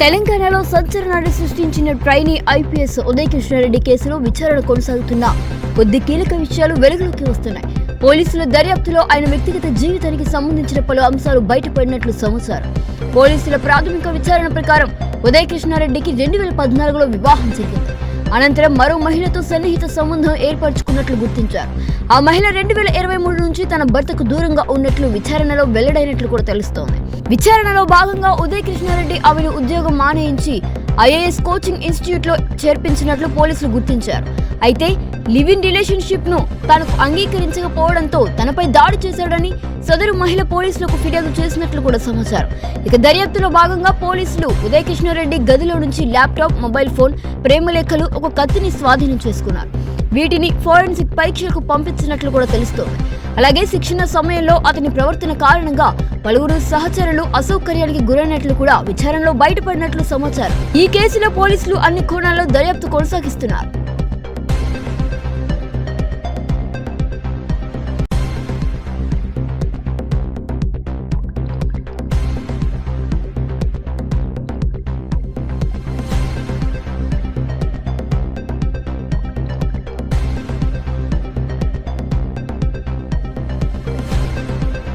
తెలంగాణలో సంచలనాన్ని సృష్టించిన trainee IPS Uday Krishna Reddy కేసులో విచారణ కొనసాగుతున్న కొద్ది కీలక విషయాలు వెలుగులోకి వస్తున్నాయి. పోలీసుల దర్యాప్తులో ఆయన వ్యక్తిగత జీవితానికి సంబంధించిన పలు అంశాలు బయటపడినట్లు సమాచారం. పోలీసుల ప్రాథమిక విచారణ ప్రకారం ఉదయ్ కృష్ణారెడ్డికి 2014లో వివాహం జరిగింది. అనంతరం మరో మహిళతో సన్నిహిత సంబంధం ఏర్పరచుకున్నట్లు గుర్తించారు. ఆ మహిళ 2023 నుంచి తన భర్తకు దూరంగా ఉన్నట్లు విచారణలో వెల్లడైనట్లు కూడా తెలుస్తోంది. విచారణలో భాగంగా ఉదయ్ కృష్ణారెడ్డి ఆమెను ఉద్యోగం మానేయించి ఐఏఎస్ కోచింగ్ ఇన్స్టిట్యూట్ లో చేర్పించినట్లు పోలీసులు గుర్తించారు. అయితే లివ్ ఇన్ రిలేషన్షిప్ ను తనకు అంగీకరించకపోవడంతో తనపై దాడి చేశాడని సదరు మహిళ పోలీసులకు ఫిర్యాదు చేసినట్లు కూడా సమాచారం. ఇక దర్యాప్తులో భాగంగా పోలీసులు ఉదయ్ కృష్ణారెడ్డి గదిలో నుంచి ల్యాప్టాప్, మొబైల్ ఫోన్, ప్రేమలేఖలు, ఒక కత్తిని స్వాధీనం చేసుకున్నారు. వీటిని ఫోరెన్సిక్ పరీక్షలకు పంపించినట్లు కూడా తెలుస్తోంది. అలాగే శిక్షణ సమయంలో అతని ప్రవర్తన కారణంగా పలువురు సహచరులు అసౌకర్యానికి గురైనట్లు కూడా విచారణలో బయటపడినట్లు సమాచారం. ఈ కేసులో పోలీసులు అన్ని కోణాల్లో దర్యాప్తు కొనసాగిస్తున్నారు.